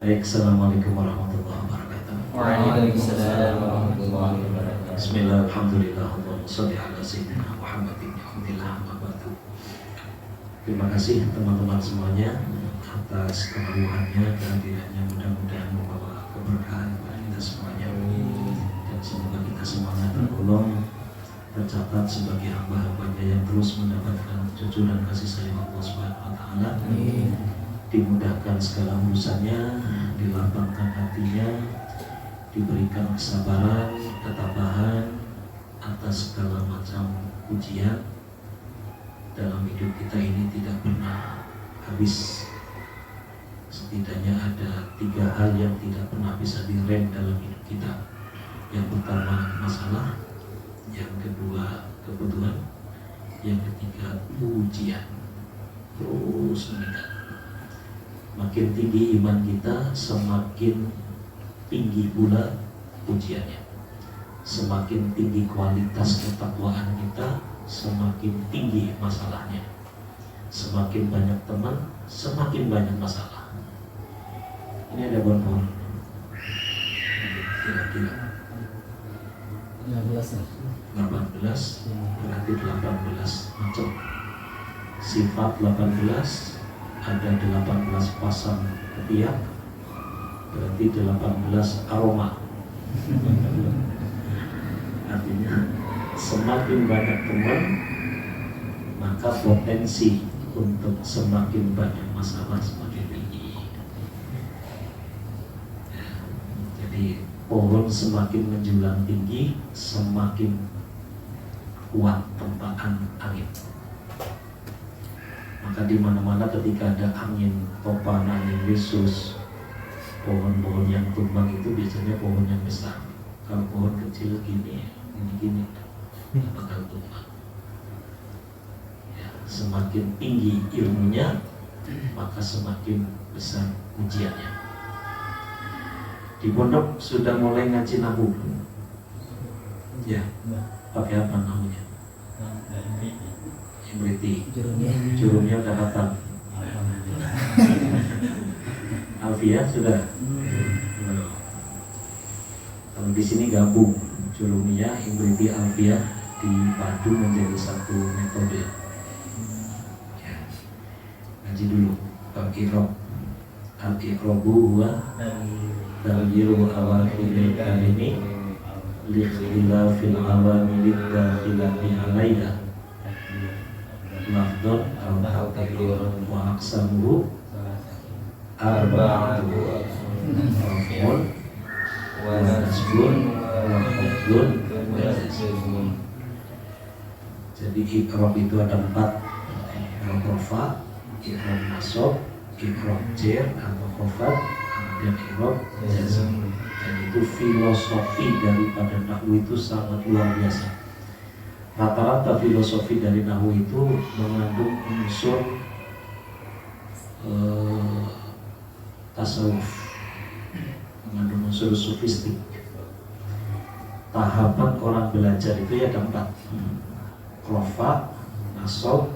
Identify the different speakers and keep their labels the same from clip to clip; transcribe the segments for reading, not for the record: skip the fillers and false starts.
Speaker 1: Baik, assalamualaikum warahmatullahi wabarakatuh.
Speaker 2: Waalaikumsalam warahmatullahi wabarakatuh.
Speaker 1: Bismillah, alhamdulillah, Allahumma sholli ala sayyidina Muhammadin alhamdulillah wa ba'du. Terima kasih teman-teman semuanya atas kemauannya, kehadirannya, mudah-mudahan membawa keberkahan bagi kita semuanya. Dan semoga kita semuanya tergolong tercatat sebagai hamba-hambanya yang terus mendapatkan cucuran kasih sayang Allah Subhanahu wa taala. Dimudahkan segala urusannya, dilapangkan hatinya, diberikan kesabaran, ketabahan atas segala macam ujian dalam hidup kita ini tidak pernah habis. Setidaknya ada 3 hal yang tidak pernah bisa direm dalam hidup kita. Yang pertama masalah, yang kedua kebutuhan, yang ketiga ujian. Terus meningkat. Makin tinggi iman kita, semakin tinggi pula ujiannya. Semakin tinggi kualitas ketakwaan kita, semakin tinggi masalahnya. Semakin banyak teman, semakin banyak masalah. Ini ada bonbon. Kira-kira 18, berarti 18 macam. Sifat 18, ada 18 pasang ketiak, berarti 18 aroma. Artinya semakin banyak teman, maka potensi untuk semakin banyak masalah semakin tinggi. Jadi pohon semakin menjulang tinggi, semakin kuat tempaan angin. Maka di mana-mana ketika ada angin topan, angin yesus, pohon-pohon yang tumbang itu biasanya pohon yang besar. Kalau pohon kecil gini bakal tumbang. Ya, semakin tinggi ilmunya, maka semakin besar ujiannya. Di pondok sudah mulai ngaji nahu. Ya, pakai apa nahunya? Berarti jurumnya udah hafal. Alfiah sudah. Kalau di sini gabung jurumnya, Imriti, Alfiah dipadu menjadi satu metode. Ya. Ngaji dulu. Al-Iqrob. Al-Iqrobu huwa tarjiru awal-fil kalimi likhtilafil awamilid dakhilati alaiha lafdun al-taqdir wa aqsamuhu arba'atu raf'un wa nasbun wa khafdun wa jazmun. Jadi iqrab itu ada 4, iqrab rafa, iqrab nasab, iqrab jar atau khafad, kemudian iqrab jazm. Dan itu filosofi daripada nahwu itu sangat luar biasa. Rata-rata filosofi dari nahwu itu mengandung unsur tasawuf, mengandung unsur sufistik. Tahapan orang belajar itu ya ada 4: rafa, nasab,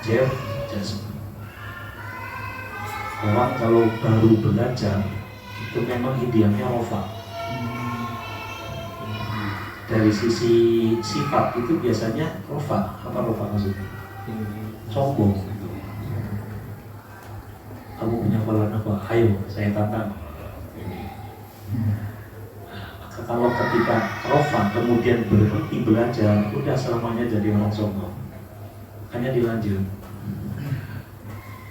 Speaker 1: jar, jazm. Orang kalau baru belajar itu memang idealnya rafa. Dari sisi sifat itu biasanya rofa. Apa rofa maksudnya? Sombong. Kamu punya hafalan apa? Ayo, saya tantang. Maka kalau ketika rofa kemudian berhenti belajar, udah selamanya jadi orang sombong. Makanya dilanjut.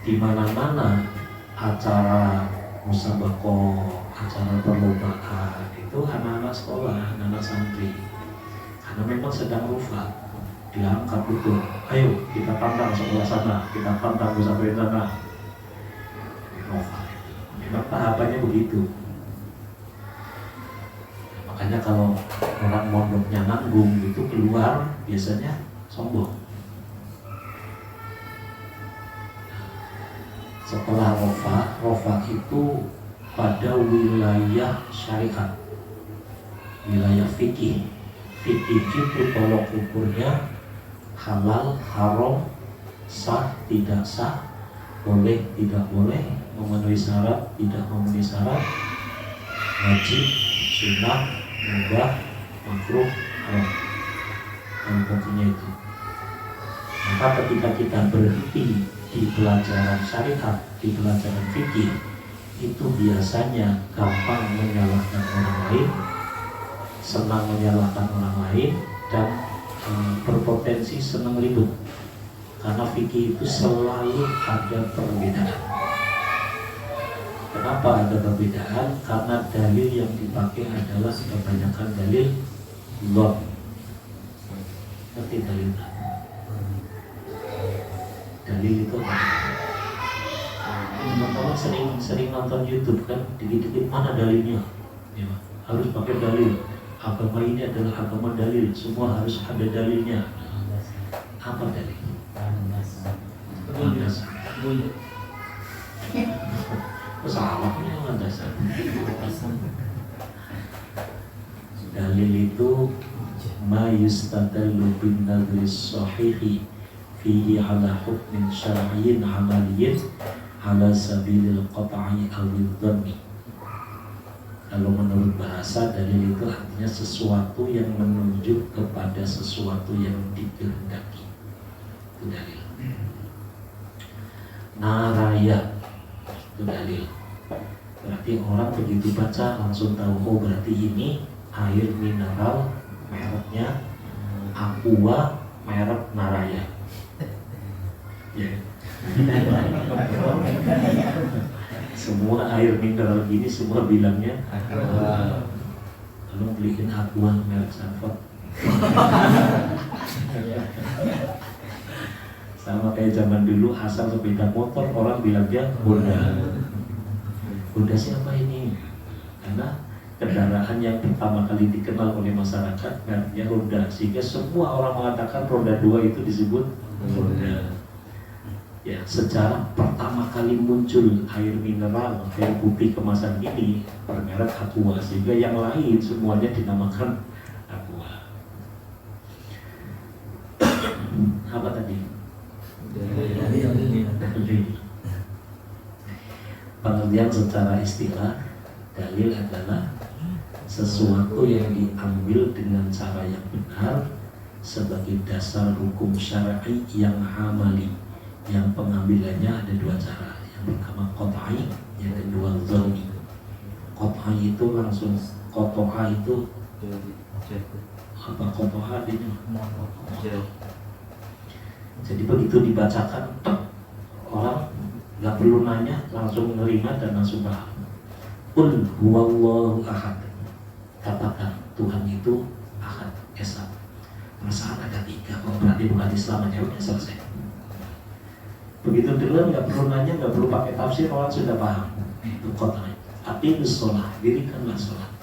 Speaker 1: Di mana-mana acara musabaqah, acara perlombaan itu anak-anak sekolah, anak-anak santri. Karena memang sedang rufa, diangkat itu. Ayo kita tantang sekolah sana, kita tantang pesantren sana. Rufa. Memang tahapannya begitu. Makanya kalau orang mondoknya nanggung itu keluar biasanya sombong. Setelah rofa itu pada wilayah syariat, wilayah fikih. Fikih itu tolok ukurnya halal, haram, sah, tidak sah, boleh, tidak boleh, memenuhi syarat, tidak memenuhi syarat, wajib, sunnah, mubah, makruh, haram. Tentunya itu. Maka ketika kita berhenti di pelajaran syariat, di pelajaran fikih, itu biasanya gampang menyalahkan orang lain, senang menyalahkan orang lain, dan berpotensi senang ribut. Karena fikih itu selalu ada perbedaan. Kenapa ada perbedaan? Karena dalil yang dipakai adalah kebanyakan dalil dhon. Ngerti dalil? Dalil itu teman-teman sering nonton YouTube kan, dikit-dikit mana dalilnya? Ya, harus pakai dalil. Agama ini adalah agama dalil, semua harus ada dalilnya. Apa dalil? Landasan. Salahnya landasan. Dalil itu ma yustadallu bin nadris sahihi fihi ala hukmin syar'iyyin amaliyyin ala sabilil qat'i awil dhanni. Kalau menurut bahasa, dalil itu artinya sesuatu yang menunjuk kepada sesuatu yang dikehendaki. Itu dalil. Naraya itu dalil. Berarti orang begitu baca langsung tahu, oh berarti ini air mineral mereknya Aqua, merek Naraya. Ya. Semua air mineral gini semua bilangnya kalau beliin Aqua merek Sanford. Sama kayak zaman dulu, asal sepeda motor orang bilangnya Honda. Honda siapa ini? Karena kendaraan yang pertama kali dikenal oleh masyarakat mereknya Honda, sehingga semua orang mengatakan roda 2 itu disebut Honda. Ya, sejarah pertama kali muncul air mineral, air putih kemasan ini bermerek Aqua, sehingga yang lain semuanya dinamakan Aqua. Apa tadi? Pengertian secara istilah, dalil adalah sesuatu yang diambil dengan cara yang benar sebagai dasar hukum syar'i yang amali. Yang pengambilannya ada dua cara. Yang pertama qat'i, yang kedua dhanni. Qat'i itu langsung, qat'a itu apa qat'a ini? Jadi begitu dibacakan, orang nggak perlu nanya, langsung menerima dan langsung paham. Qul huwallahu ahad. Katakan Tuhan itu ahad, esa. Perasaan ada 3, kalau berarti bukan Islam aja udah selesai. Begitu dengar nggak perlu nanya, nggak perlu pakai tafsir, orang sudah paham. Itu qat'i. Aqimus shalah, dirikanlah sholat.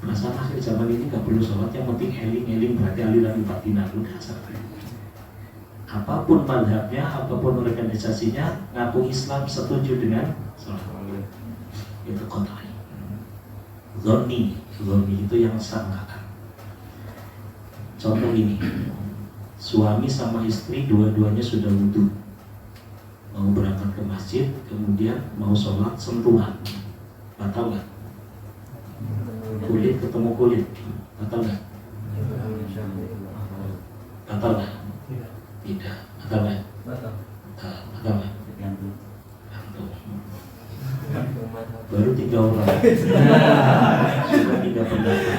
Speaker 1: Perasaan akhir zaman ini nggak perlu sholat, yang penting eling-eling, berarti aliran batinah udah selesai. Apapun madhabnya, apapun organisasinya, ngaku Islam setuju dengan sholat. Itu qat'i. Dhanni itu yang sangkaan. Contoh ini, suami sama istri dua-duanya sudah wudu, mau berangkat ke masjid, kemudian mau sholat sentuhan, batal nggak? Kulit ketemu kulit, batal nggak? Batal nggak? Tidak. Batal nggak? Batal nggak? Baru 3 orang. Sudah 3 pendapat.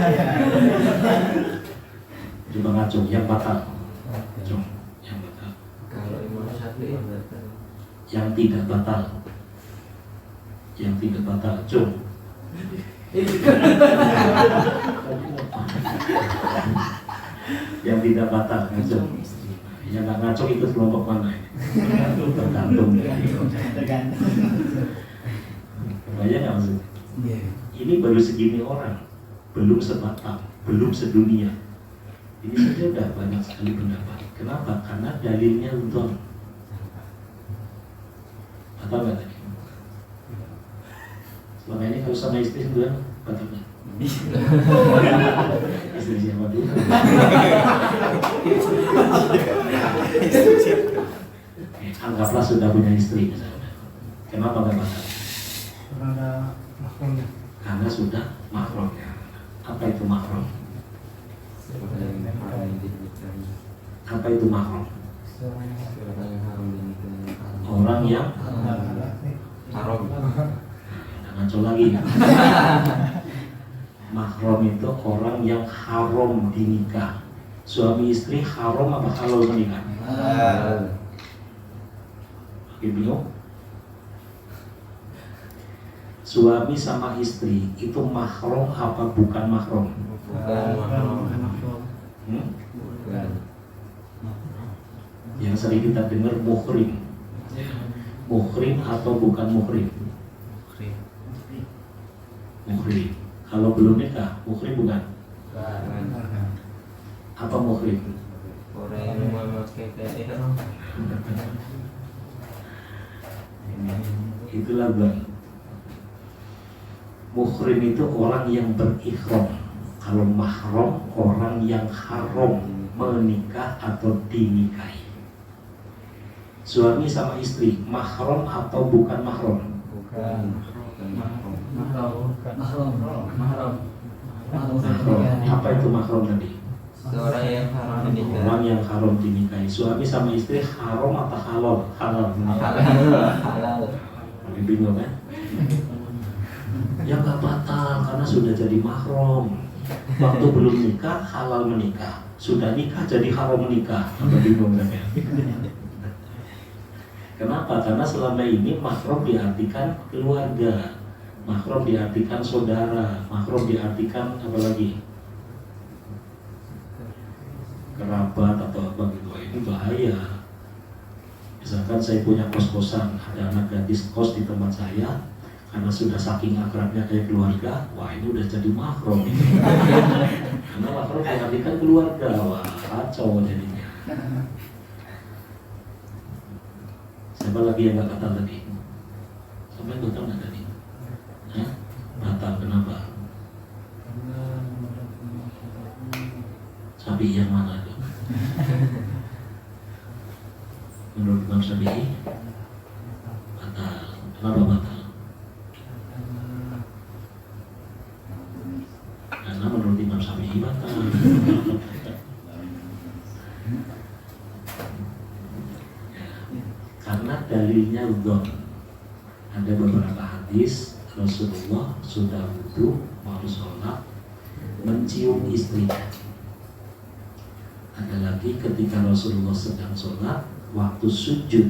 Speaker 1: Coba ngacung yang batal. Ngacung yang batal.
Speaker 2: Kalau Imam Syafi'i batal.
Speaker 1: Yang tidak batal. Yang tidak batal. Cung. Yang tidak batal ngacung. Yang nggak ngacung ikut kelompok mana? Tergantung. Bayang nggak maksudnya? Ini baru segini orang, belum sebatang, belum sedunia. Ini saja udah banyak sekali pendapat. Kenapa? Karena dalilnya untuk apa nggak tadi? Selama ini kalau sama istri duluan, batal nggak? Istri siapa dulu? Anggaplah sudah punya istri misalnya. Kenapa nggak batal?
Speaker 3: Ada mahramnya.
Speaker 1: Karena sudah mahram ya. Apa itu mahram?
Speaker 2: Seorang yang haram dinikahi.
Speaker 1: Apa itu mahram?
Speaker 3: Seorang yang
Speaker 2: Seorang yang haram dinikahi.
Speaker 1: Orang yang
Speaker 2: Haram.
Speaker 1: jangan ngaco lagi. Mahram itu orang yang haram dinikah. Suami istri haram apa halal menikah?
Speaker 2: Halal.
Speaker 1: Bingung? Suami sama istri itu mahram apa bukan mahram?
Speaker 2: Bukan mahram.
Speaker 1: Hmm?
Speaker 2: Bukan.
Speaker 1: Yang sering kita dengar muhrim. Muhrim atau bukan muhrim? Muhrim. Kalau belum nikah, muhrim bukan?
Speaker 2: Bukan.
Speaker 1: Apa muhrim?
Speaker 2: Orang yang memakai ihram.
Speaker 1: Itulah bang. Muhrim itu orang yang berikhram. Kalau mahram orang yang haram menikah atau dinikahi. Suami sama istri mahram atau bukan mahram?
Speaker 2: Bukan. Bukan mahram.
Speaker 1: Mahram. Apa itu mahram tadi?
Speaker 2: Seorang yang haram dinikahi.
Speaker 1: Orang yang haram dinikahi. Suami sama istri haram atau halal? Halal.
Speaker 2: Halal.
Speaker 1: Lebih bingung kan? Ya nggak batal karena sudah jadi mahram. Waktu belum nikah halal menikah, sudah nikah jadi haram menikah. Apa bingung kan ya? Kenapa? Karena selama ini mahram diartikan keluarga, mahram diartikan saudara, mahram diartikan apa lagi? Kerabat atau apa gitu. Ini bahaya. Misalkan saya punya kos-kosan, ada anak gadis kos di tempat saya, karena sudah saking akrabnya kayak keluarga, wah ini udah jadi mahram. Karena mahram diartikan keluarga, wah kacau jadinya. Siapa lagi yang nggak batal tadi? Sampai batal nggak tadi? Hah? Batal kenapa? Sapi yang mana tuh? Menurut Imam Syafi'i batal. Kenapa batal? Karena menurut Imam Syafi'i batal. Karena dalilnya udon. Ada beberapa hadis Rasulullah sudah wudu mau sholat mencium istrinya. Ada lagi ketika Rasulullah sedang sholat, waktu sujud,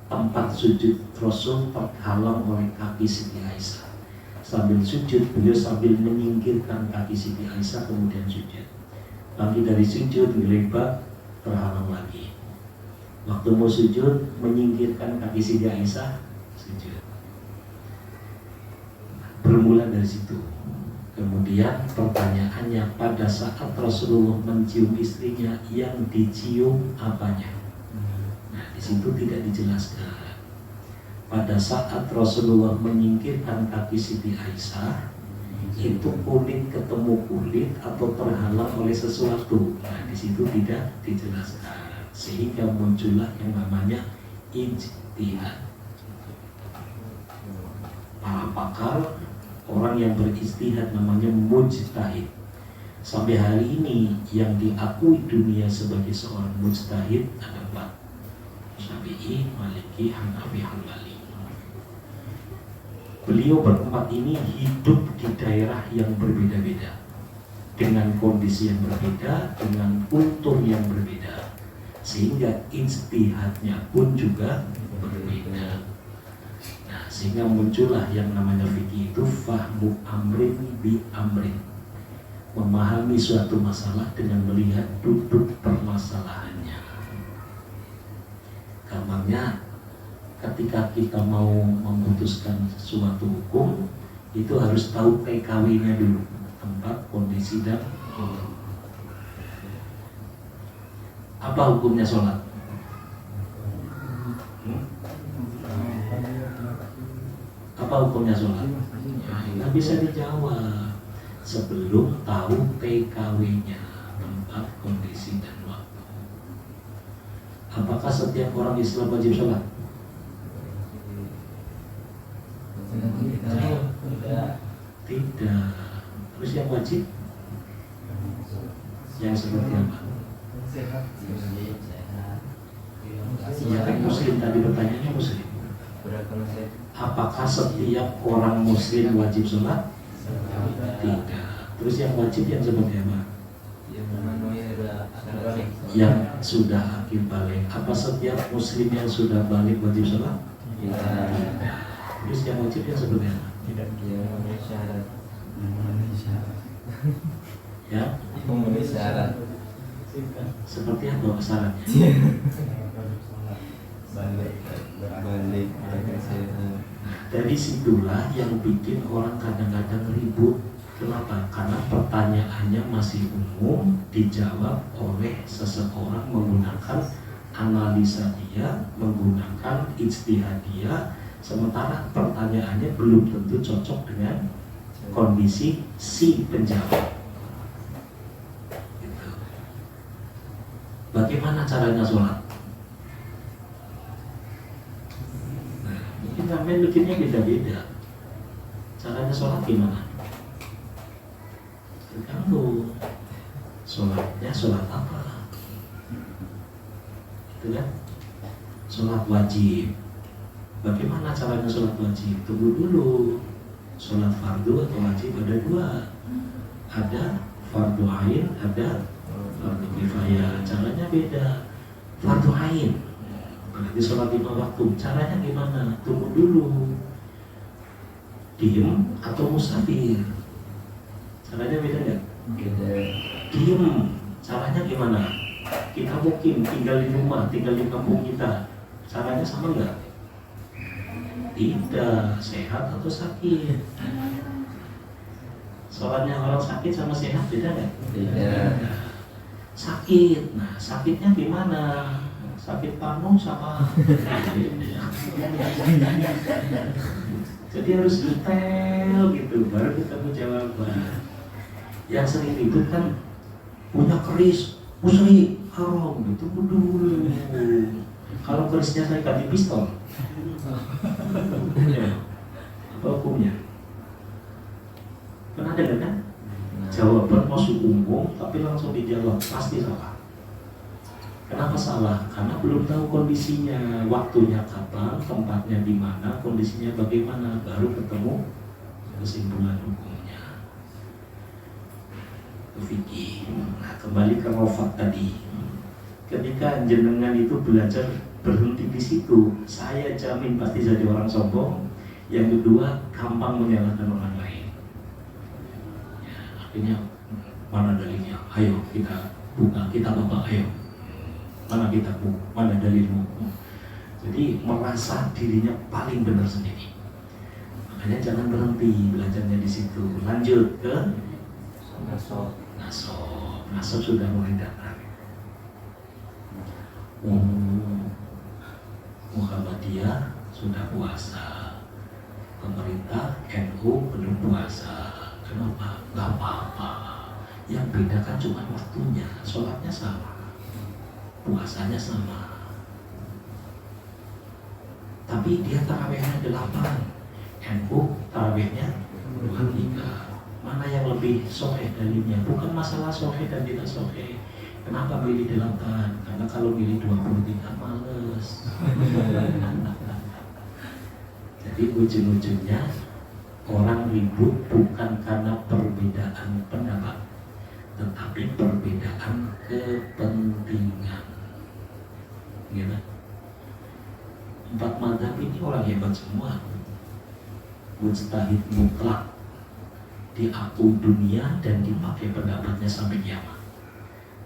Speaker 1: tempat sujud Rasul terhalang oleh kaki Siti Aisyah. Sambil sujud, beliau sambil menyingkirkan kaki Siti Aisyah kemudian sujud. Bangkit dari sujud, gelebat, terhalang lagi. Waktu mau sujud, menyingkirkan kaki Siti Aisyah, sujud. Bermula dari situ. Kemudian pertanyaannya, pada saat Rasulullah mencium istrinya, yang dicium apanya? Nah, di situ tidak dijelaskan. Pada saat Rasulullah menyingkirkan kaki Siti Aisyah, itu kulit ketemu kulit atau terhalang oleh sesuatu. Nah, di situ tidak dijelaskan. Sehingga muncullah yang namanya ijtihad. Para pakar, orang yang berijtihad namanya mujtahid. Sampai hari ini yang diakui dunia sebagai seorang mujtahid ada 4. Syafi'i, Maliki, Hanafi, Hanbali. Beliau berempat ini hidup di daerah yang berbeda-beda, dengan kondisi yang berbeda, dengan kultur yang berbeda, sehingga ijtihadnya pun juga berbeda. Nah, sehingga muncullah yang namanya fikih itu fahmu amrin bi amrin, memahami suatu masalah dengan melihat duduk permasalahannya. Gampangnya, ketika kita mau memutuskan suatu hukum, itu harus tahu TKW-nya dulu, tempat, kondisi, dan hukum. Apa hukumnya sholat? Apa hukumnya sholat? Ya, nggak bisa dijawab sebelum tahu TKW-nya, tempat, kondisi, dan waktu. Apakah setiap orang Islam wajib sholat?
Speaker 2: Tidak.
Speaker 1: Tidak. Terus yang wajib? Yang seperti apa?
Speaker 3: Sehat.
Speaker 1: Ya kan muslim tadi bertanya muslim.
Speaker 2: Beragama saya.
Speaker 1: Apakah setiap orang muslim wajib sholat? Tidak. Terus yang wajib yang seperti apa?
Speaker 2: Yang memenuhi syarat
Speaker 1: Yang sudah akil balik. Apa setiap muslim yang sudah balik wajib sholat?
Speaker 2: Tidak.
Speaker 1: Terus yang wajib yang seperti apa?
Speaker 3: Tidak.
Speaker 2: Yang memenuhi syarat.
Speaker 1: Ya,
Speaker 2: Memenuhi syarat.
Speaker 1: seperti apa syaratnya?
Speaker 2: Balik beragama sehat.
Speaker 1: Dari situlah yang bikin orang kadang-kadang ribut. Kenapa? Karena pertanyaannya masih umum, dijawab oleh seseorang menggunakan analisa dia, menggunakan ijtihad dia, sementara pertanyaannya belum tentu cocok dengan kondisi si penjawab. Gitu. Bagaimana caranya sholat? Nah, mungkin sampai bikinnya beda-beda. Caranya sholat gimana? Tergantung sholatnya sholat apa, itu kan? Sholat wajib. Bagaimana caranya sholat wajib? Tunggu dulu. Sholat fardu atau wajib ada dua. Ada fardu ain, ada fardu kifayah. Caranya beda. Fardu ain berarti sholat 5 waktu. Caranya gimana? Tunggu dulu. Diem atau musafir? Caranya beda nggak?
Speaker 2: Beda.
Speaker 1: Diem. Caranya gimana? Kita mungkin tinggal di rumah, tinggal di kampung kita. Caranya sama nggak? Tidak. Sehat atau sakit? Sholatnya orang sakit sama sehat beda nggak?
Speaker 2: Tidak.
Speaker 1: Sakit. Nah, sakitnya gimana? Sakit paru sama jadi harus detail gitu, baru ketemu jawaban. Yang sering ribut kan punya keris, musri, haram gitu dulu. Kalau kerisnya saya ganti pistol, apa hukumnya? Pernah dengar kan? Jawaban masuk umum, tapi langsung dijawab pasti salah. Kenapa salah? Karena belum tahu kondisinya, waktunya kapan, tempatnya di mana, kondisinya bagaimana, baru ketemu kesimpulan hukumnya. Itu fikih. Nah, kembali ke Rofat tadi. Ketika jenengan itu belajar berhenti di situ, saya jamin pasti jadi orang sombong. Yang kedua, gampang menyalahkan orang lain. Ya, akhirnya mana dalilnya? Ayo kita buka, kita bapak, ayo. Mana kitabmu, mana dalilmu. Jadi merasa dirinya paling benar sendiri. Makanya jangan berhenti belajarnya di situ. Lanjut ke
Speaker 2: Nasab.
Speaker 1: Nasab sudah mulai datang. Muhammadiyah sudah puasa. Pemerintah NU belum puasa. Kenapa? Gak apa-apa. Yang beda kan cuma waktunya. Sholatnya sama, puasanya sama, tapi dia tarawihnya 8, NU tarawihnya 23. Mana yang lebih sahih dalilnya? Bukan masalah sahih dan tidak sahih. Kenapa milih 8? Karena kalau milih 23 males. Jadi ujung-ujungnya orang ribut bukan karena perbedaan pendapat, tetapi perbedaan kepentingan. Gitu. 4 mazhab ini orang hebat semua, mujtahid mutlak, diakui dunia dan dipakai pendapatnya sampai kiamat.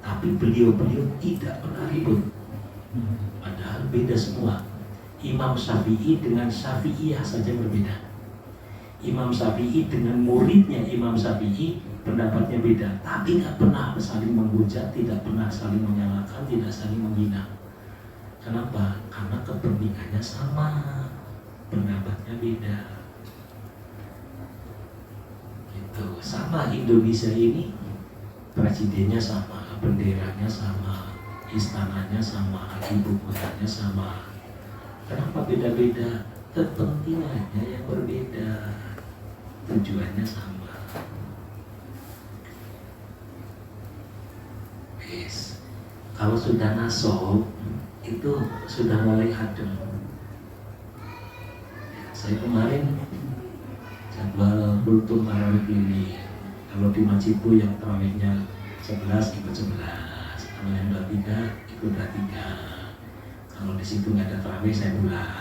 Speaker 1: Tapi beliau-beliau tidak pernah ribut, padahal beda semua. Imam Syafi'i dengan Syafi'iyah saja berbeda. Imam Syafi'i dengan muridnya Imam Syafi'i pendapatnya beda, tapi nggak pernah saling menghujat, tidak pernah saling menyalahkan, tidak saling menghina. Kenapa? Karena kepentingannya sama, pendapatnya beda. Gitu. Sama Indonesia ini, presidennya sama, benderanya sama, istananya sama, ibu kotanya sama. Kenapa beda-beda? kepentingannya yang berbeda, tujuannya sama. Yes. Kalau sudah nasab itu sudah mulai adem. Saya kemarin jadwal kultum tarawih ini, kalau di masjid itu yang tarawihnya 11 ikut 11, kalau yang 23 ikut 23. Kalau di situ nggak ada tarawih saya pulang.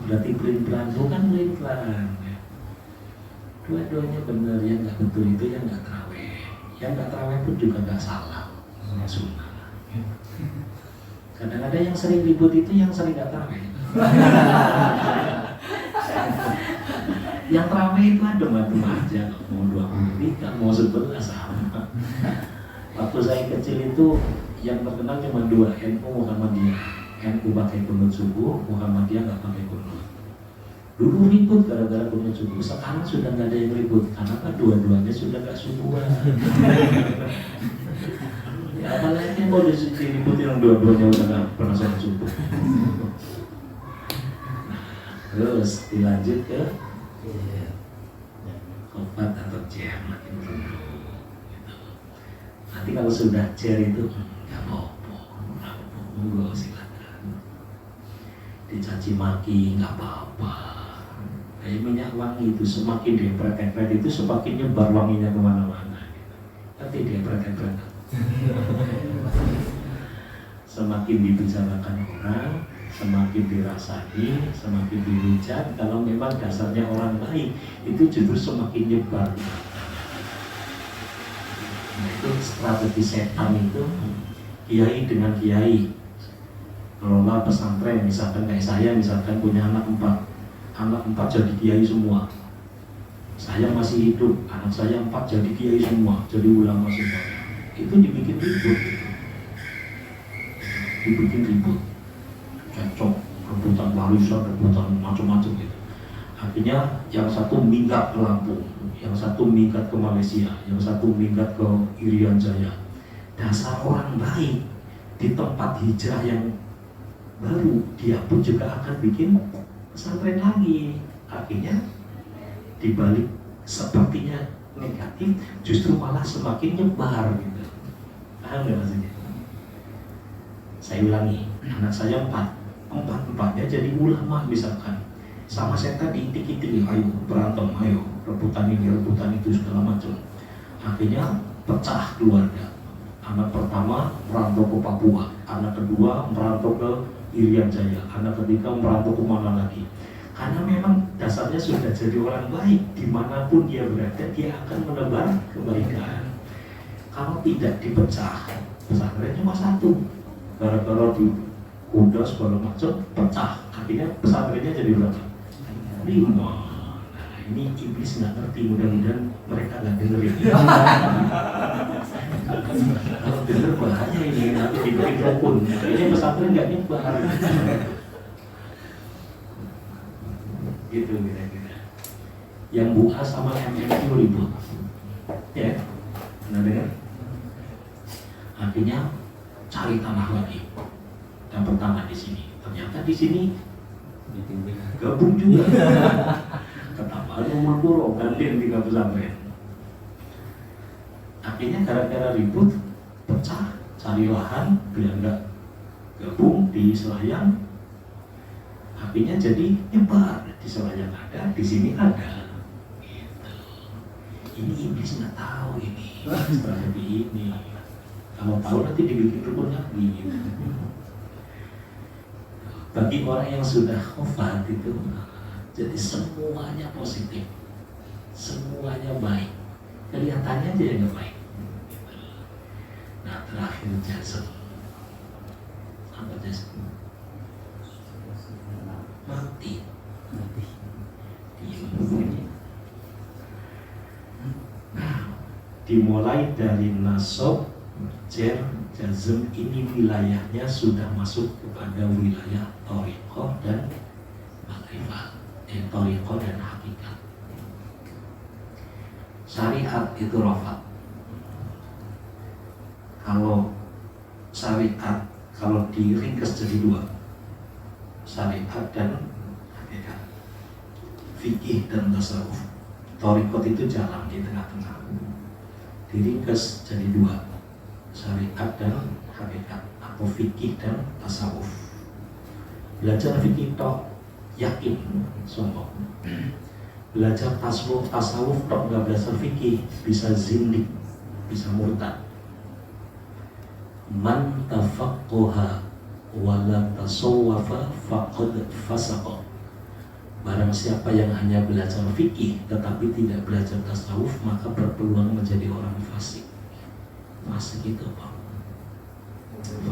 Speaker 1: Berarti pelin-pelan, bukan pelin-pelan. Dua-duanya benar, yang nggak betul itu yang nggak tarawih. Yang nggak tarawih pun juga nggak salah, sunnah. Kadang-kadang yang sering ribut itu yang sering nggak tarawih. Yang tarawih itu adem-adem aja, mau 23, mau 11 sama. Waktu saya kecil itu yang terkenal cuma dua, NU Muhammadiyah. NU pakai kunut subuh, Muhammadiyah nggak pakai kunut. Dulu ribut gara-gara kunut subuh, sekarang sudah nggak ada yang ribut karena kan dua-duanya sudah nggak subuhan. Ya apalagi mau diribut yang dua-duanya udah nggak pernah sholat subuh. Terus dilanjut ke obat atau jam makin rendah. Nanti kalau sudah cer itu nggak apa-apa, monggo silakan. Dicaci maki nggak apa-apa. Kayak minyak wangi itu semakin diepret-epret itu semakin nyebar wanginya kemana-mana. Nanti diepret-epret. Semakin dibicarakan orang, semakin dirasani, semakin dihujat. Kalau memang dasarnya orang baik, itu justru semakin nyebar. Nah, itu strategi setan itu, kiai dengan kiai kelola pesantren, misalkan kayak saya, misalkan punya anak 4 jadi kiai semua. Saya masih hidup, anak saya 4 jadi kiai semua, jadi ulama semua. Itu dibikin ribut, cocok, rebutan warisan, rebutan macam-macam gitu. Akhirnya yang satu minggat ke Lampung, yang satu minggat ke Malaysia, yang satu minggat ke Irian Jaya. Dasar orang baik di tempat hijrah yang baru, dia pun juga akan bikin pesantren lagi. Akhirnya dibalik sepertinya negatif, justru malah semakin nyebar gitu. Paham nggak maksudnya? Saya ulangi, anak saya 4-4-nya jadi ulama misalkan. Sama saya tadi intik-intik, ayo berantem, ayo rebutan ini, rebutan itu segala macam. Akhirnya pecah keluarga. Anak pertama merantau ke Papua, anak kedua merantau ke Irian Jaya, anak ketiga merantau ke mana lagi. Karena memang dasarnya sudah jadi orang baik, dimanapun dia berada dia akan menebar kebaikan. Kalau tidak dipecah, pesantren cuma satu, gara-gara di udah segala macam pecah, akhirnya pesantrennya jadi berapa? 5. Nah ini iblis nggak ngerti, mudah-mudahan mereka nggak dengerin. Kalau denger bahaya ini, nanti diberi rukun, ini pesantren nggak nyebar. Gitu kira-kira. Yang buah sama MMQ ribut, ya, pernah dengar? Akhirnya cari tanah lagi, dapat tanah di sini. Ternyata di sini gabung juga. Ketambah nomor puro gantiin 3 pesantren. Akhirnya gara-gara ribut pecah, cari lahan biar nggak gabung di Selayang. Akhirnya jadi nyebar, di Selayang ada, di sini ada. Gitu. Ini iblis nggak tahu ini strategi ini. Kalau tahu nanti dibikin rukun lagi. Gitu. Bagi orang yang sudah wafat itu, jadi semuanya positif, semuanya baik. Kelihatannya aja yang baik. Nah terakhir jazm, apa jazm? Mati. Nah, dimulai dari nasab, jar, jazm ini wilayahnya sudah masuk kepada wilayah thariqah dan makrifat, thariqah dan hakikat. Syariat itu rafat. Kalau syariat kalau diringkas jadi 2, syariat dan hakikat, fikih dan tasawuf. Thariqat itu jalan di tengah-tengah, diringkas jadi dua, syariat dan hakikat atau fikih dan tasawuf. Belajar fikih tok yakin sombong, belajar tasawuf tok nggak belajar fikih bisa zindik, bisa murtad. Man tafaqqaha wa la tasawwafa faqad fasaqa. Barang siapa yang hanya belajar fikih tetapi tidak belajar tasawuf, maka berpeluang menjadi orang fasik. Fasik itu apa?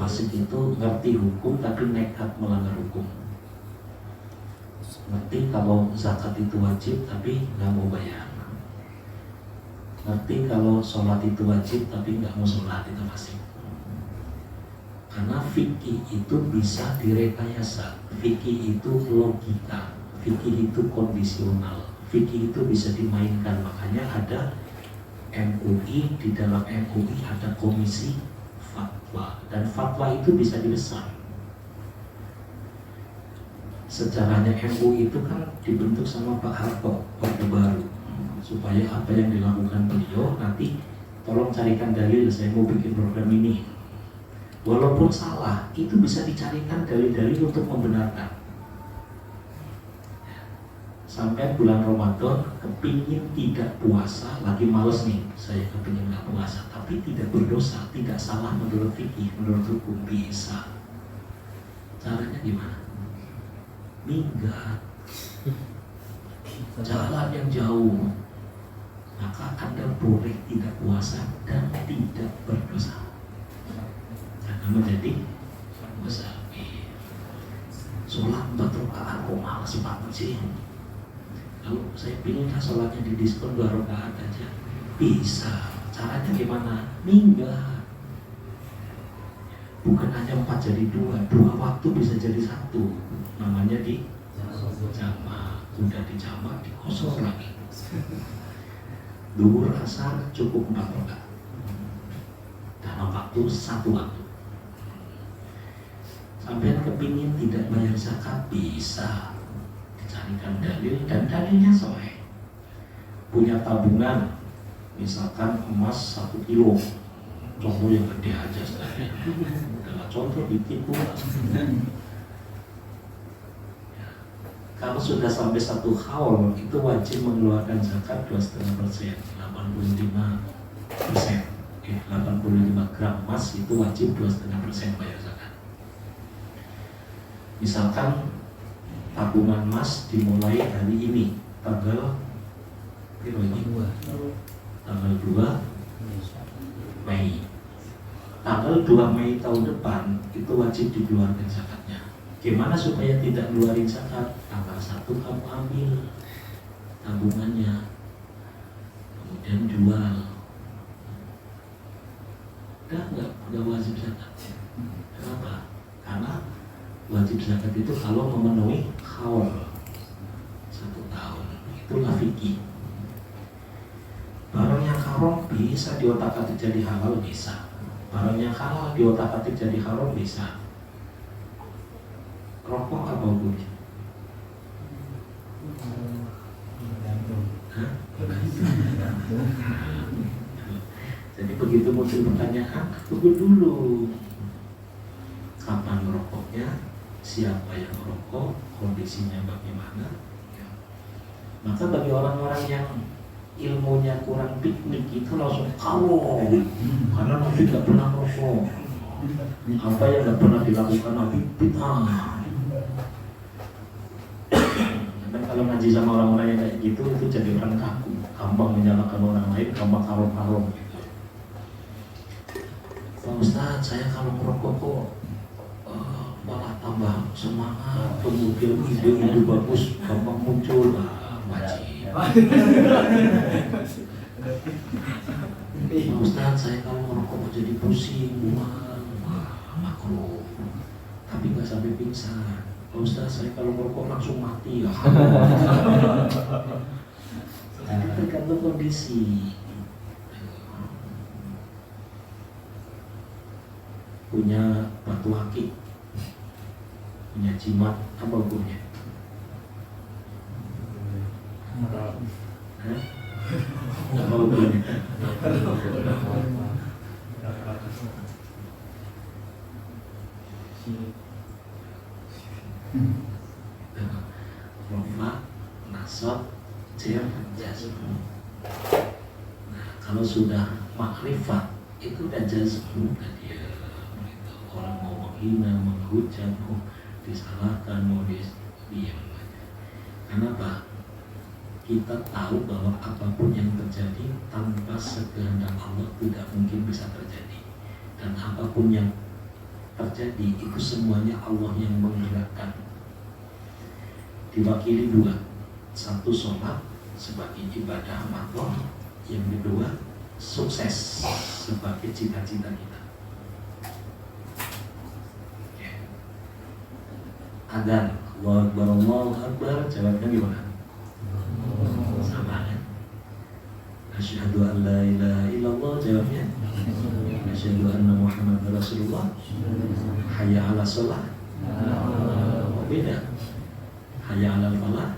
Speaker 1: Fasik itu ngerti hukum tapi nekat melanggar hukum. Ngerti kalau zakat itu wajib tapi nggak mau bayar. Ngerti kalau sholat itu wajib tapi nggak mau sholat, itu fasik. Karena fikih itu bisa direkayasa, fikih itu logika, fikih itu kondisional, fikih itu bisa dimainkan. Makanya ada MUI, di dalam MUI ada komisi fatwa, dan fatwa itu bisa didesak. Sejarahnya MUI itu kan dibentuk sama Pak Harto, Orde Baru, supaya apa yang dilakukan beliau nanti tolong carikan dalil, saya mau bikin program ini. Walaupun salah, itu bisa dicarikan dalil-dalil untuk membenarkan. Sampai bulan Ramadan, kepingin tidak puasa, lagi males nih, saya kepingin nggak puasa, tapi tidak berdosa, tidak salah menurut fikih, menurut hukum, bisa. Caranya gimana? Minggat, jalan yang jauh, maka Anda boleh tidak puasa dan tidak berdosa. Karena menjadi musafi. Sholat 4 rakaat kok malas banget sih. Lalu saya pilih sholatnya di diskon 2 rakaat aja. Bisa. Caranya gimana? Minggat. Bukan hanya 4 jadi 2 waktu bisa jadi 1. Namanya di jamak. Sudah di jamak, dikosor lagi. Duhur asar cukup 4 rakaat. Dalam waktu 1 waktu. Sampai kepingin tidak bayar zakat, bisa dicarikan dalil, dan dalilnya sahih. Punya tabungan, misalkan emas 1 kilo, contoh yang gede aja sebenarnya. Adalah contoh ditipu. Kalau sudah sampai 1 haul, itu wajib mengeluarkan zakat 2,5%, 85%. 85 gram emas itu wajib 2,5% bayar zakat. Misalkan tabungan emas dimulai hari ini, tanggal tanggal 2 Mei. Tanggal 2 Mei tahun depan itu wajib dikeluarkan zakatnya. Gimana supaya tidak ngeluarin zakat? Tanggal 1 kamu ambil tabungannya, kemudian jual. Udah wajib zakat. Kenapa? Karena wajib zakat itu kalau memenuhi haul 1 tahun. Itulah fikih. Barang yang haram bisa diotak-atik jadi halal, bisa. Barang yang halal diotak-atik jadi haram, bisa. Rokok apa hukumnya? Jadi begitu muncul pertanyaan, tunggu dulu. Kapan merokoknya? Siapa yang merokok? Kondisinya bagaimana? Maka bagi orang-orang yang ilmunya kurang piknik itu langsung kawin, karena Nabi tidak pernah merokok. Apa yang tidak pernah dilakukan Nabi bid'ah. Dan kalau ngaji sama orang-orang yang kayak gitu, itu jadi orang kaku, gampang menyalahkan orang lain, gampang harum-harum gitu. Pak Ustadz, saya kalau merokok kok malah tambah semangat, kemudian ide-ide bagus gampang muncul. Wajib. Pak Ustadz, saya kalau merokok jadi pusing, mual, makruh, tapi nggak sampai pingsan. Pak Ustadz, saya kalau merokok langsung mati. Tapi tergantung kondisi. Punya batu akik, punya jimat, apa hukumnya? Hah? Apa hukumnya? Rofa, nasab, jir, jazm. Nah, kalau sudah makrifat itu udah jazm, udah dia gitu. Orang mau menghina, menghujat, mau disalahkan, mau diam. Kenapa? Kita tahu bahwa apapun yang terjadi tanpa sekehendak Allah tidak mungkin bisa terjadi. Dan apapun yang terjadi itu semuanya Allah yang menggerakkan. Diwakili dua, satu sholat sebagai ibadah makhluk, yang kedua sukses sebagai cita-cita kita. Adzan, Allahu Akbar, Allahu Akbar, jawabnya gimana? Sama kan? Asyhadu an la ilaha illallah, jawabnya asyhadu anna Muhammadar Rasulullah. Hayya 'ala shalah. Oh, beda. Hayya 'alal falah.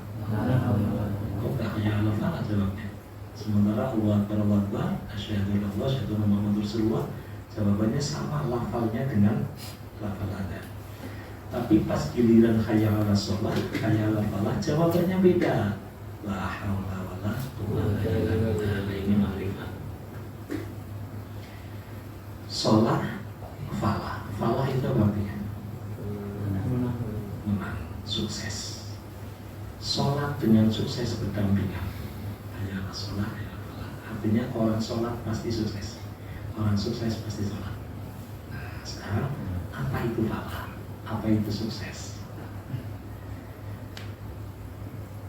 Speaker 1: Kok enggak hayya 'alal falah jawabnya? Sementara Allahu Akbar, Allahu Akbar, asyhadu an la ilaha illallah, asyhadu anna Muhammadar Rasulullah, jawabannya sama lafalnya dengan lafal adzan. Tapi pas giliran hayya 'ala shalah, hayya 'alal falah, jawabannya beda. La haula wala quwwata illa billah. Ini makrifat. Sholat, falah. Falah itu apa artinya? Menang, sukses. Sholat dengan sukses berdampingan. Hanya sholat, hanya falah. Artinya orang sholat pasti sukses. Orang sukses pasti sholat. Nah, sekarang apa itu falah? Apa itu sukses?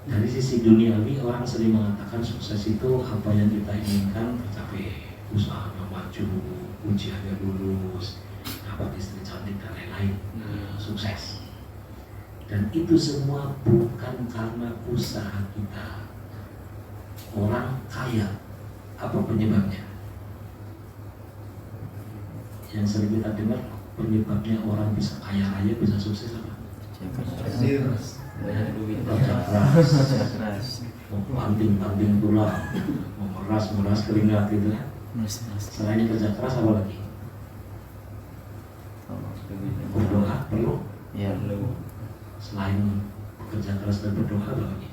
Speaker 1: Dari sisi duniawi, orang sering mengatakan sukses itu apa yang kita inginkan tercapai, usahanya maju, ujiannya lulus, dapat istri cantik dan lain-lain. Sukses. Dan itu semua bukan karena usaha kita. Orang kaya, apa penyebabnya? Yang sering kita dengar, penyebabnya orang bisa kaya raya, bisa sukses apa?
Speaker 2: Banyak duit.
Speaker 1: Kerja keras, banting tulang, memeras keringat gitu kan. Selain kerja keras apa lagi? Berdoa perlu.
Speaker 2: Ya, perlu.
Speaker 1: Selain bekerja keras dan berdoa apa lagi?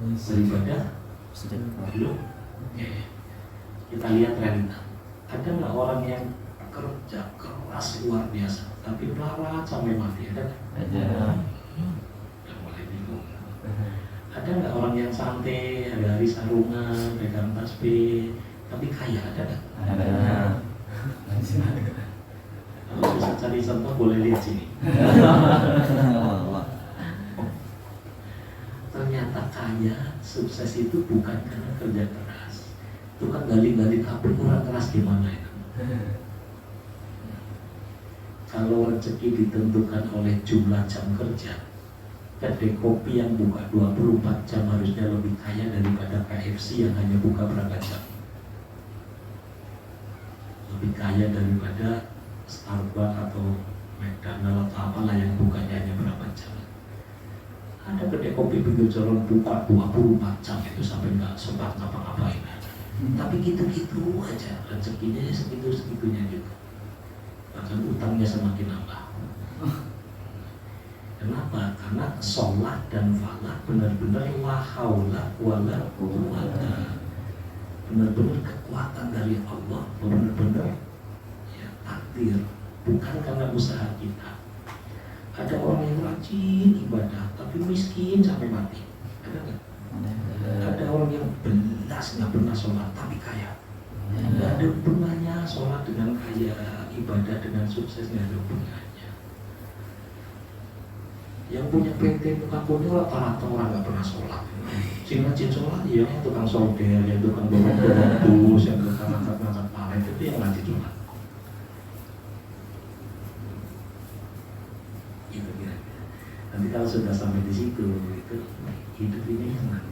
Speaker 1: Beribadah perlu. Kita lihat realita. Ada nggak orang yang kerja keras luar biasa tapi melarat sampai mati? Ada nggak?
Speaker 2: Ada.
Speaker 1: Udah mulai bingung. Ada nggak orang yang santai, hari-hari sarungan, pegang tasbih tapi kaya? Ada nggak?
Speaker 2: Ada.
Speaker 1: Kalau bisa cari contoh boleh lihat sini. Ternyata kaya, sukses itu bukan karena kerja keras. Itu kan gali-gali kapur, kurang keras gimana itu? Kalau rezeki ditentukan oleh jumlah jam kerja, kedai kopi yang buka 24 jam harusnya lebih kaya daripada KFC yang hanya buka berapa jam. Lebih kaya daripada Starbucks atau McDonald atau apalah yang bukanya hanya berapa jam. Ada kedai kopi pinggir jalan buka 24 jam itu sampai nggak sempat ngapa-ngapain. Tapi gitu-gitu aja, rezekinya segitu-segitunya juga. Bahkan utangnya semakin nambah. Kenapa? Karena sholat dan falah benar-benar la haula wala quwwata. Benar-benar kekuatan dari Allah, benar-benar ya takdir, bukan karena usaha kita. Ada orang yang rajin ibadah tapi miskin sampai mati. Ada nggak? Ada orang yang belas nggak pernah sholat tapi kaya. Nggak ada hubungannya sholat dengan kaya, ibadah dengan sukses, nggak ada hubungannya. Yang punya PT tukang poni rata-rata orang nggak pernah sholat. Sing rajin sholat ya yang tukang solder, yang tukang bawa bus, yang tukang angkat-angkat palet itu yang rajin sholat. Itu kira-kira. Nanti kalau sudah sampai di situ, itu hidup ini senang.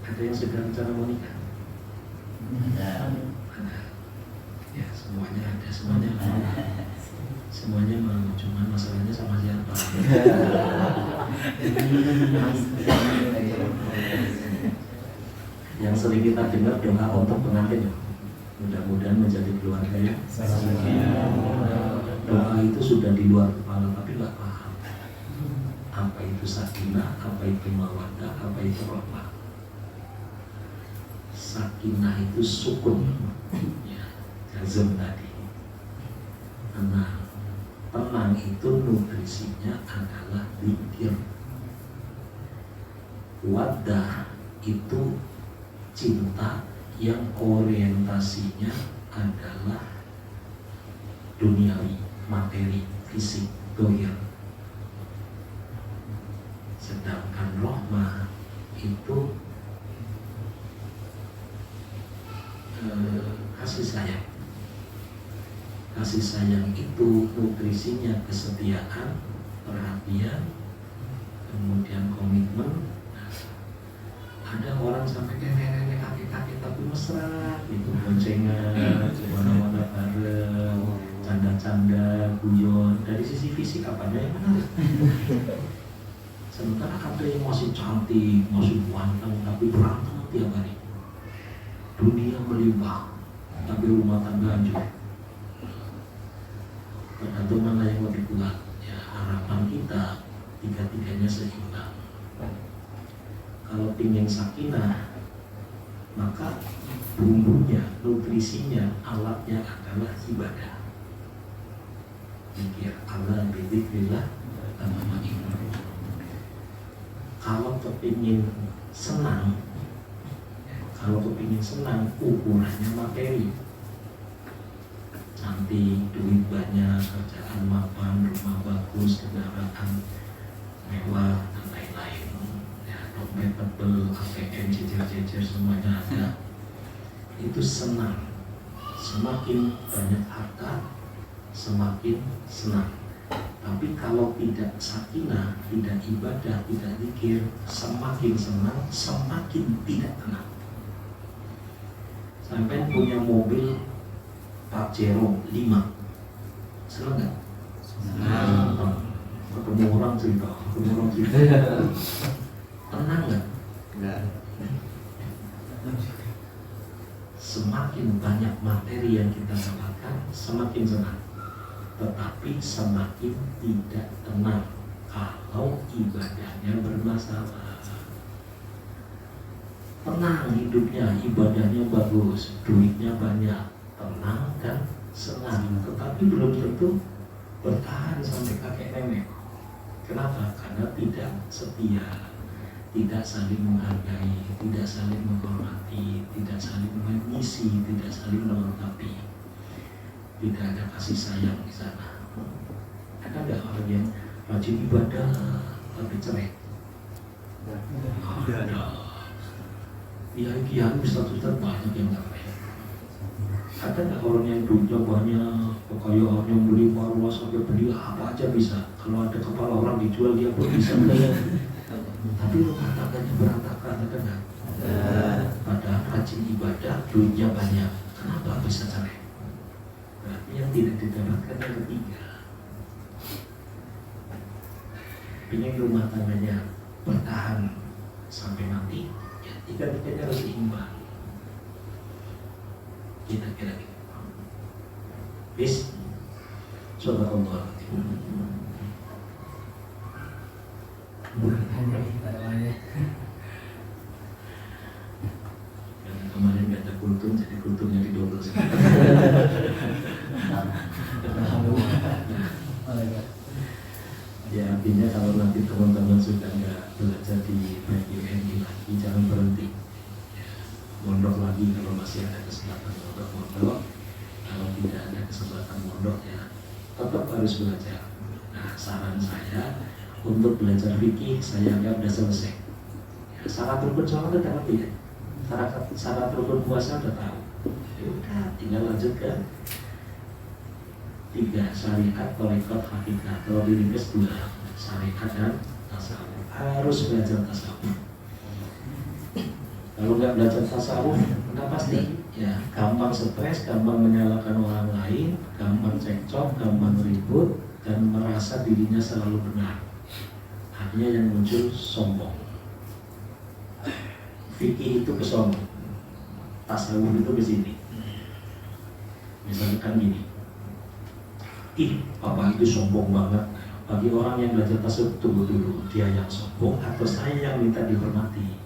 Speaker 1: Ada yang sudah rencana mau nikah?
Speaker 2: Ada.
Speaker 1: Ada. Ya semuanya ada, semuanya Yang sering kita dengar doa untuk pengantin, mudah-mudahan menjadi keluarga yang doa itu sudah di luar kepala tapi nggak paham apa itu sakinah, apa itu mawaddah, apa itu rahmah. Sakinah itu sukun, ya, jazm tadi. Tenang itu nutrisinya adalah zikir. Waddah itu cinta yang orientasinya adalah duniawi, materi, fisik, dohir. Sedangkan rahmah itu kasih sayang. Kasih sayang itu nutrisinya kesetiaan, perhatian, kemudian komitmen. Ada orang sampai nenek-nenek, kakek-kakek tapi mesra gitu, boncengan, mana-mana bareng, canda-canda, guyon. Dari sisi fisik apanya yang menarik. Sementara ada yang masih cantik, masih ganteng, tapi berantem tiap hari. Dunia melimpah, tapi rumah tangga hancur. Tergantung mana yang lebih kuat. Ya, harapan kita tiga-tiganya seimbang. Kalau ingin sakinah, maka bumbunya, nutrisinya, alatnya adalah ibadah. Zikir Allah bidzikrillah tatma'innul qulub. Kalau kepingin senang, ukurannya materi. Cantik, duit banyak, kerjaan mapan, rumah bagus, kendaraan mewah, dan lain-lain. Ya, dompet tebel, ATM, jejer-jejer semuanya ada. Itu senang. Semakin banyak harta, semakin senang. Tapi kalau tidak sakinah, tidak ibadah, tidak zikir, semakin senang, semakin tidak tenang. Sampai punya mobil Pajero 5, senang nggak? Senang. Ketemu orang cerita, tenang nggak?
Speaker 2: Enggak.
Speaker 1: Semakin banyak materi yang kita dapatkan, semakin senang. Tetapi semakin tidak tenang kalau ibadahnya bermasalah. Tenang hidupnya, ibadahnya bagus, duitnya banyak, tenang dan senang. Tetapi belum tentu bertahan sampai kakek nenek. Kenapa? Karena tidak setia, tidak saling menghargai, tidak saling menghormati, tidak saling mengisi, tidak saling melengkapi. Tidak ada kasih sayang di sana. Ada nggak orang yang rajin ibadah tapi cerai? Ada. Kiai ustaz-ustaz banyak yang nggak baik. Ada nggak orang yang duitnya banyak, kekayaan yang beli marwah sampai beli apa aja bisa. Kalau ada kepala orang dijual dia pun bisa. Tapi rumah tangganya berantakan, ada nggak? Padahal rajin ibadah, duitnya banyak. Kenapa bisa cerai? Berarti yang tidak didapatkan yang ketiga. Ingin rumah tangganya bertahan sampai mati, ya tiga-tiganya harus seimbang. Kita kira gitu. Bis, Subhanallah. Karena kemarin nggak ada kultum, jadi kultumnya didobel sekali. Ya artinya kalau nanti teman-teman sudah nggak belajar di PGMI lagi, jangan berhenti. Mondok lagi kalau masih ada kesempatan mondok. Kalau tidak ada kesempatan mondok ya tetap harus belajar. Nah saran saya untuk belajar fikih saya anggap sudah selesai. Ya, syarat rukun sholat udah ngerti ya. Syarat rukun puasa udah tahu. Ya udah tinggal lanjutkan. 3 syariat, tarekat, hakikat. Kalau diringkas 2 syariat dan tasawuf. Harus belajar tasawuf. Kalau nggak belajar tasawuf, nggak pasti. Ya, gampang stres, gampang menyalahkan orang lain, gampang cekcok, gampang ribut, dan merasa dirinya selalu benar. Akhirnya yang muncul sombong. Fikih itu ke sono, tasawuf itu ke sini. Misalkan gini, Bapak itu sombong banget. Bagi orang yang belajar tasawuf, tunggu dulu, dia yang sombong atau saya yang minta dihormati?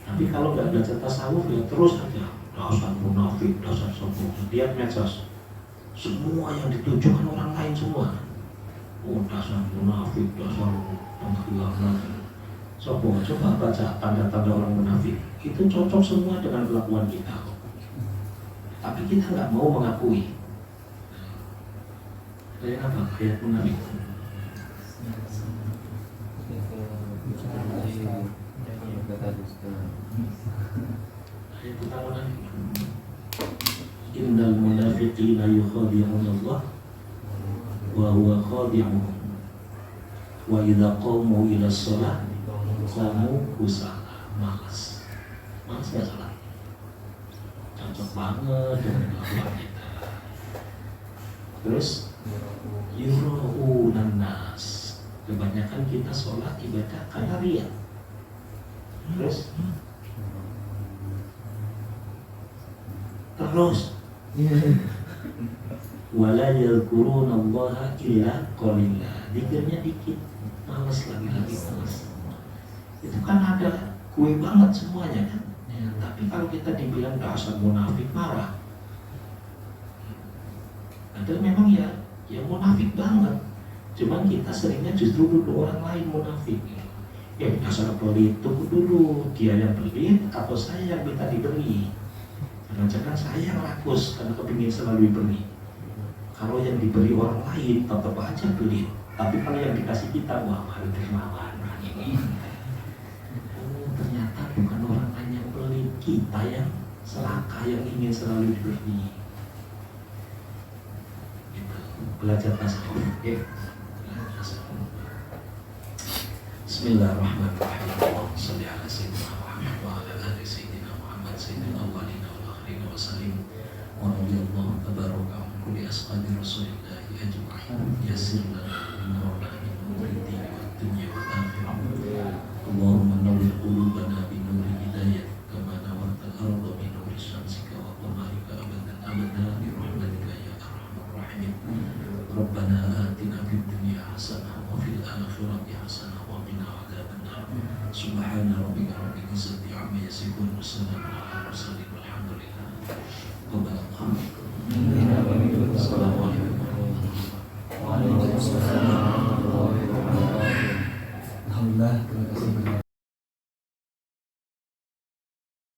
Speaker 1: Tapi kalau nggak belajar tasawuf ya terus aja dasar munafik, dasar sombong. Dia medsos, semua yang ditujukan orang lain semua. Oh dasar munafik, dasar pengkhianat. Sombong. Coba baca tanda-tanda orang munafik. Itu cocok semua dengan kelakuan kita. Tapi kita nggak mau mengakui. Kayak apa? Kayak munafik. Ayat pertama nanti. Innal munafiqina yukhadi'una Allah wa huwa khadi'uhum wa idza qamu ila shalah qamu kusala. Malas nggak salah. Cocok banget dengan kelakuan kita. Terus yura'unan nas. Kebanyakan kita sholat ibadah karena riya. Terus wala yadhkuruna Allaha illa qalila. Dikirnya dikit, malas lagi malas. Itu kan ada kue banget semuanya kan. Ya, tapi kalau kita dibilang dasar munafik, marah. Ada memang ya munafik banget. Cuman kita seringnya justru dulu orang lain munafik. Dasar pelit, tunggu dulu, dia yang pelit atau saya yang minta diberi? Jangan-jangan saya yang rakus karena kepingin selalu diberi. Kalau yang diberi orang lain tetap aja pelit. Tapi kalau yang dikasih kita, wah malu dermawan ini. Oh ternyata bukan orang lain yang pelit, kita yang selaka yang ingin selalu diberi. Gitu. Belajar tasawuf. Bismillahirrahmanirrahim. Allahumma shalli ala sayyidina Muhammad wa ala ali sayyidina Muhammad sayyidil awwalin wal akhirin wa sallim. Wa radiyallahu tabaraka an kulli ashabi Rasulillah ajma'in. Yassir lana min umuri din wa dunya wal akhirah. Allahumma nawwir qulubana bi nuri hidayah kama nawwarta al-ardha bi nuri syamsika wa qamarika abadan bi rahmatika ya arhamar rahimin. Rabbana atina fid dunya hasanah wa fil akhirati hasanah. Subhana rabbika rabbil izzati amma yasifun wa salamun ala mursalin walhamdulillah. Assalamualaikum warahmatullahi wabarakatuh.
Speaker 3: Alhamdulillah, terima kasih.